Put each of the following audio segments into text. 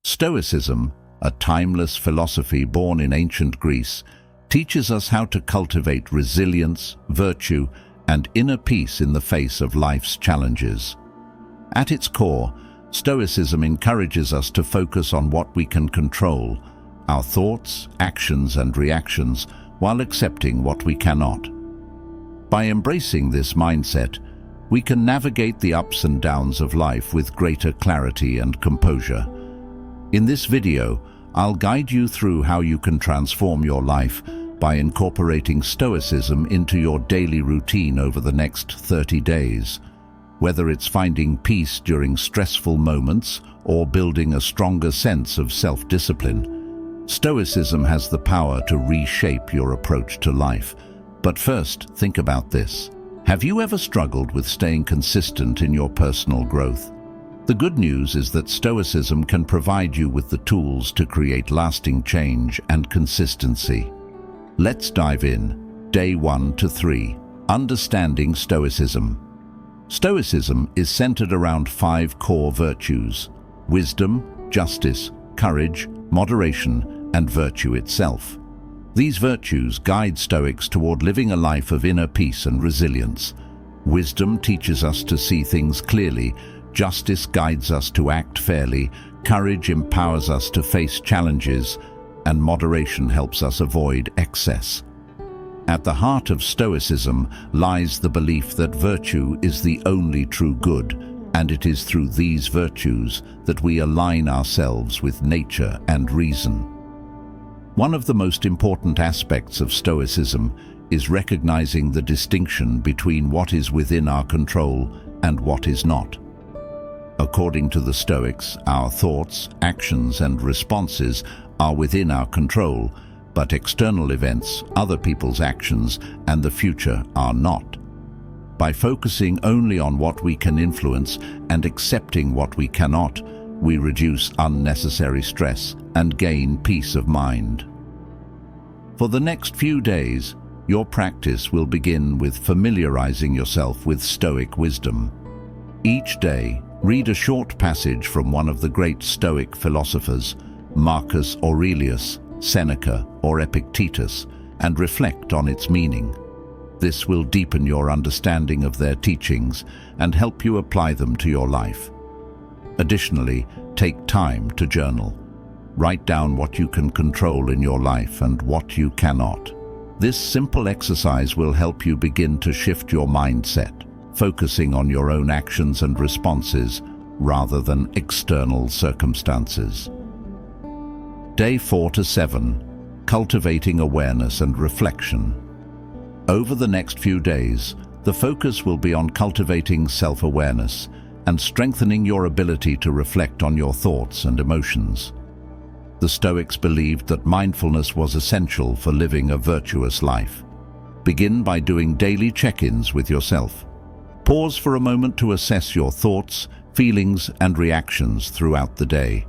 Stoicism, a timeless philosophy born in ancient Greece, teaches us how to cultivate resilience, virtue, and inner peace in the face of life's challenges. At its core, Stoicism encourages us to focus on what we can control, our thoughts, actions, and reactions, while accepting what we cannot. By embracing this mindset, we can navigate the ups and downs of life with greater clarity and composure. In this video, I'll guide you through how you can transform your life by incorporating Stoicism into your daily routine over the next 30 days. Whether it's finding peace during stressful moments or building a stronger sense of self-discipline, Stoicism has the power to reshape your approach to life. But first, think about this. Have you ever struggled with staying consistent in your personal growth? The good news is that Stoicism can provide you with the tools to create lasting change and consistency. Let's dive in. Day 1 to 3. Understanding Stoicism. Stoicism is centered around 5 core virtues: wisdom, justice, courage, moderation, and virtue itself. These virtues guide Stoics toward living a life of inner peace and resilience. Wisdom teaches us to see things clearly, justice guides us to act fairly, courage empowers us to face challenges, and moderation helps us avoid excess. At the heart of Stoicism lies the belief that virtue is the only true good, and it is through these virtues that we align ourselves with nature and reason. One of the most important aspects of Stoicism is recognizing the distinction between what is within our control and what is not. According to the Stoics, our thoughts, actions, and responses are within our control, but external events, other people's actions, and the future are not. By focusing only on what we can influence and accepting what we cannot, we reduce unnecessary stress and gain peace of mind. For the next few days, your practice will begin with familiarizing yourself with Stoic wisdom. Each day, read a short passage from one of the great Stoic philosophers, Marcus Aurelius, Seneca, or Epictetus, and reflect on its meaning. This will deepen your understanding of their teachings and help you apply them to your life. Additionally, take time to journal. Write down what you can control in your life and what you cannot. This simple exercise will help you begin to shift your mindset, focusing on your own actions and responses rather than external circumstances. Day 4 to 7. Cultivating awareness and reflection. Over the next few days, the focus will be on cultivating self-awareness and strengthening your ability to reflect on your thoughts and emotions. The Stoics believed that mindfulness was essential for living a virtuous life. Begin by doing daily check-ins with yourself. Pause for a moment to assess your thoughts, feelings, and reactions throughout the day.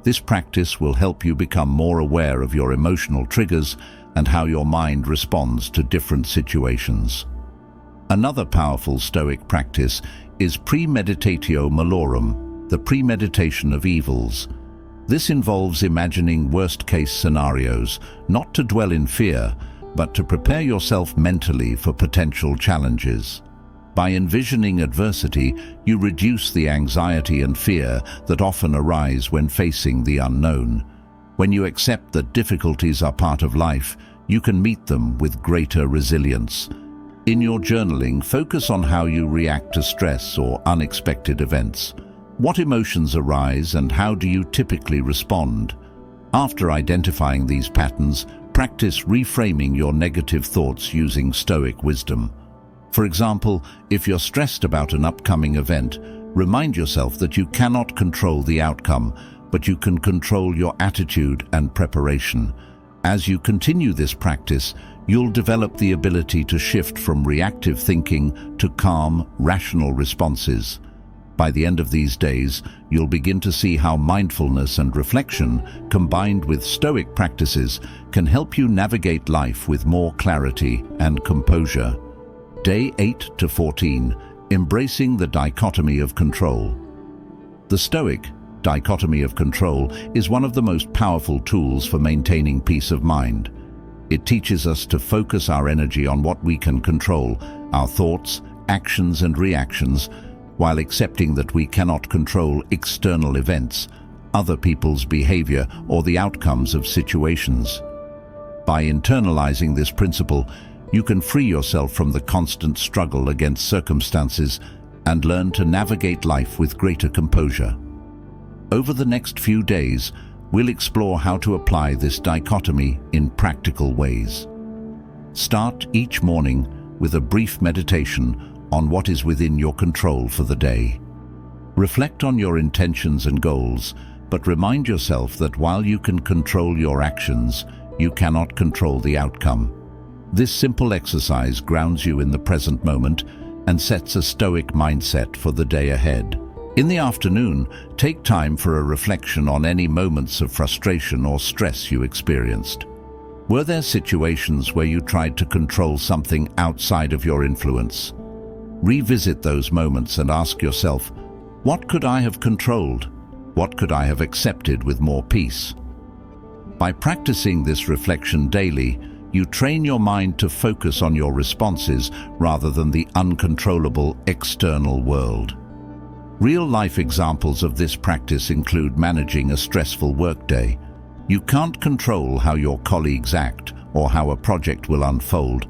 This practice will help you become more aware of your emotional triggers and how your mind responds to different situations. Another powerful Stoic practice is premeditatio malorum, the premeditation of evils. This involves imagining worst-case scenarios, not to dwell in fear, but to prepare yourself mentally for potential challenges. By envisioning adversity, you reduce the anxiety and fear that often arise when facing the unknown. When you accept that difficulties are part of life, you can meet them with greater resilience. In your journaling, focus on how you react to stress or unexpected events. What emotions arise and how do you typically respond? After identifying these patterns, practice reframing your negative thoughts using Stoic wisdom. For example, if you're stressed about an upcoming event, remind yourself that you cannot control the outcome, but you can control your attitude and preparation. As you continue this practice, you'll develop the ability to shift from reactive thinking to calm, rational responses. By the end of these days, you'll begin to see how mindfulness and reflection, combined with Stoic practices, can help you navigate life with more clarity and composure. Day 8 to 14. Embracing the dichotomy of control. The Stoic, dichotomy of control is one of the most powerful tools for maintaining peace of mind. It teaches us to focus our energy on what we can control, our thoughts, actions and reactions, while accepting that we cannot control external events, other people's behavior, or the outcomes of situations. By internalizing this principle, you can free yourself from the constant struggle against circumstances and learn to navigate life with greater composure. Over the next few days, we'll explore how to apply this dichotomy in practical ways. Start each morning with a brief meditation on what is within your control for the day. Reflect on your intentions and goals, but remind yourself that while you can control your actions, you cannot control the outcome. This simple exercise grounds you in the present moment and sets a Stoic mindset for the day ahead. In the afternoon, take time for a reflection on any moments of frustration or stress you experienced. Were there situations where you tried to control something outside of your influence? Revisit those moments and ask yourself, what could I have controlled? What could I have accepted with more peace? By practicing this reflection daily, you train your mind to focus on your responses rather than the uncontrollable external world. Real-life examples of this practice include managing a stressful workday. You can't control how your colleagues act or how a project will unfold,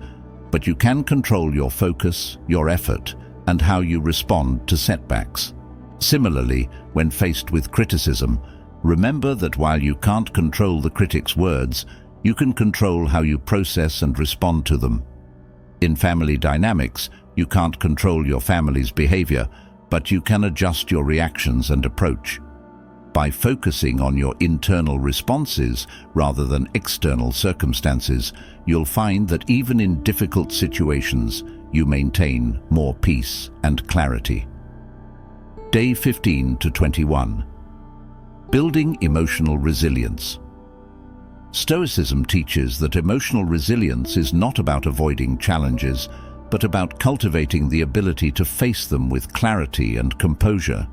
but you can control your focus, your effort, and how you respond to setbacks. Similarly, when faced with criticism, remember that while you can't control the critic's words, you can control how you process and respond to them. In family dynamics, you can't control your family's behavior, but you can adjust your reactions and approach. By focusing on your internal responses rather than external circumstances, you'll find that even in difficult situations, you maintain more peace and clarity. Day 15 to 21. Building emotional resilience. Stoicism teaches that emotional resilience is not about avoiding challenges, but about cultivating the ability to face them with clarity and composure.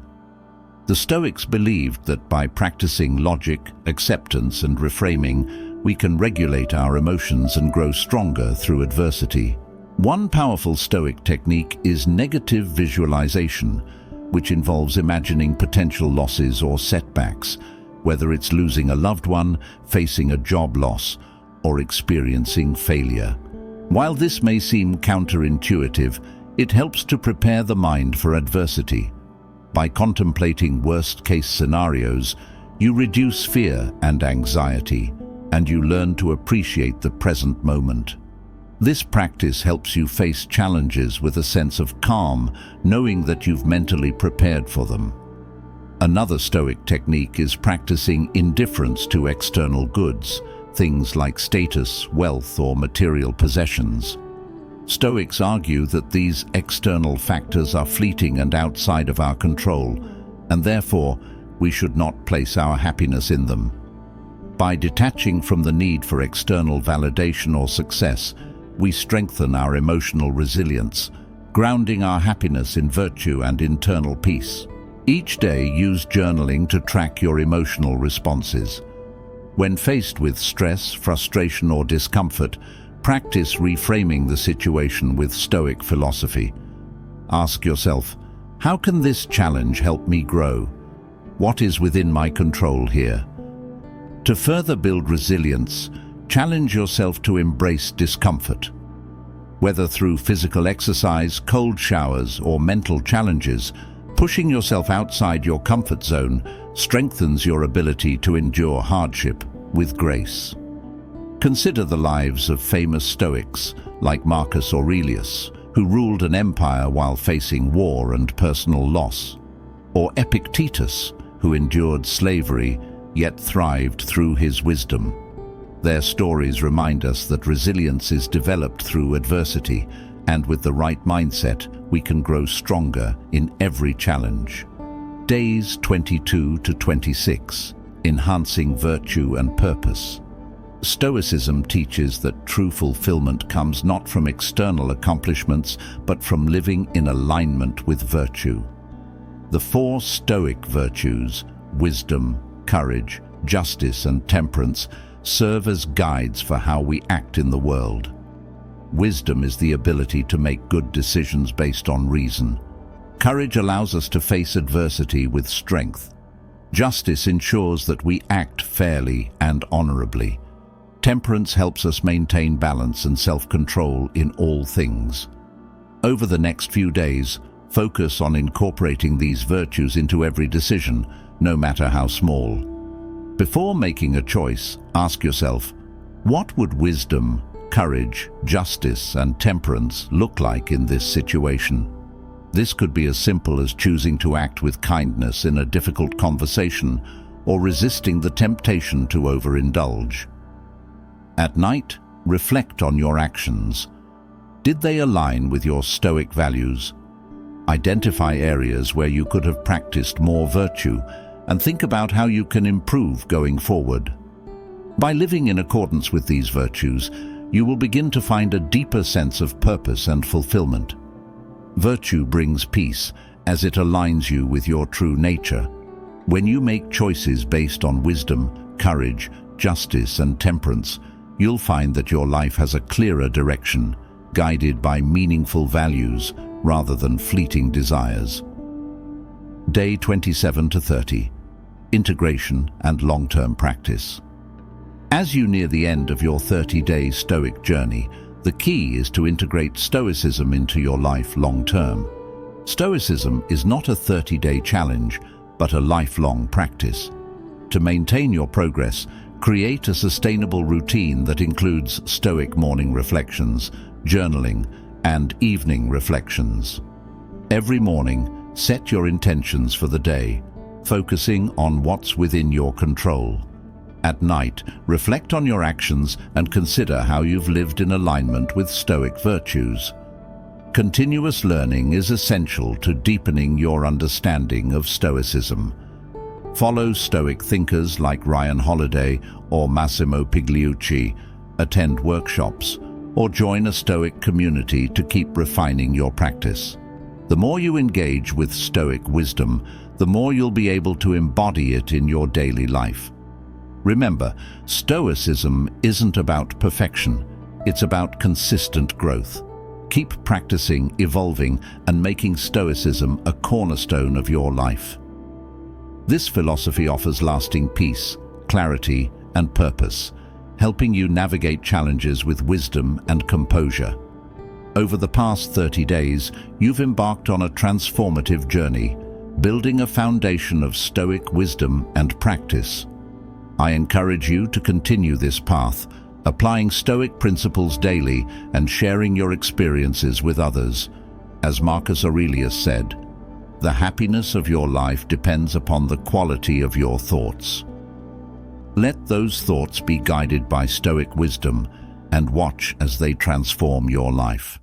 The Stoics believed that by practicing logic, acceptance, and reframing, we can regulate our emotions and grow stronger through adversity. One powerful Stoic technique is negative visualization, which involves imagining potential losses or setbacks, whether it's losing a loved one, facing a job loss, or experiencing failure. While this may seem counterintuitive, it helps to prepare the mind for adversity. By contemplating worst-case scenarios, you reduce fear and anxiety, and you learn to appreciate the present moment. This practice helps you face challenges with a sense of calm, knowing that you've mentally prepared for them. Another Stoic technique is practicing indifference to external goods, things like status, wealth, or material possessions. Stoics argue that these external factors are fleeting and outside of our control, and therefore we should not place our happiness in them. By detaching from the need for external validation or success, we strengthen our emotional resilience, grounding our happiness in virtue and internal peace. Each day, use journaling to track your emotional responses. When faced with stress, frustration, or discomfort, practice reframing the situation with Stoic philosophy. Ask yourself, how can this challenge help me grow? What is within my control here? To further build resilience, challenge yourself to embrace discomfort. Whether through physical exercise, cold showers, or mental challenges, pushing yourself outside your comfort zone strengthens your ability to endure hardship with grace. Consider the lives of famous Stoics like Marcus Aurelius, who ruled an empire while facing war and personal loss, or Epictetus, who endured slavery yet thrived through his wisdom. Their stories remind us that resilience is developed through adversity, and with the right mindset, we can grow stronger in every challenge. Days 22 to 26. Enhancing virtue and purpose. Stoicism teaches that true fulfillment comes not from external accomplishments, but from living in alignment with virtue. The 4 Stoic virtues, wisdom, courage, justice, and temperance serve as guides for how we act in the world. Wisdom is the ability to make good decisions based on reason. Courage allows us to face adversity with strength. Justice ensures that we act fairly and honorably. Temperance helps us maintain balance and self-control in all things. Over the next few days, focus on incorporating these virtues into every decision, no matter how small. Before making a choice, ask yourself, what would wisdom, courage, justice, and temperance look like in this situation? This could be as simple as choosing to act with kindness in a difficult conversation or resisting the temptation to overindulge. At night, reflect on your actions. Did they align with your Stoic values? Identify areas where you could have practiced more virtue and think about how you can improve going forward. By living in accordance with these virtues, you will begin to find a deeper sense of purpose and fulfillment. Virtue brings peace as it aligns you with your true nature. When you make choices based on wisdom, courage, justice, and temperance, you'll find that your life has a clearer direction, guided by meaningful values rather than fleeting desires. Day 27 to 30. Integration and long-term practice. As you near the end of your 30-day Stoic journey, the key is to integrate Stoicism into your life long-term. Stoicism is not a 30-day challenge, but a lifelong practice. To maintain your progress, create a sustainable routine that includes Stoic morning reflections, journaling, and evening reflections. Every morning, set your intentions for the day, focusing on what's within your control. At night, reflect on your actions and consider how you've lived in alignment with Stoic virtues. Continuous learning is essential to deepening your understanding of Stoicism. Follow Stoic thinkers like Ryan Holiday or Massimo Pigliucci, attend workshops, or join a Stoic community to keep refining your practice. The more you engage with Stoic wisdom, the more you'll be able to embody it in your daily life. Remember, Stoicism isn't about perfection, it's about consistent growth. Keep practicing, evolving, and making Stoicism a cornerstone of your life. This philosophy offers lasting peace, clarity, and purpose, helping you navigate challenges with wisdom and composure. Over the past 30 days, you've embarked on a transformative journey, building a foundation of Stoic wisdom and practice. I encourage you to continue this path, applying Stoic principles daily and sharing your experiences with others. As Marcus Aurelius said, "The happiness of your life depends upon the quality of your thoughts." Let those thoughts be guided by Stoic wisdom and watch as they transform your life.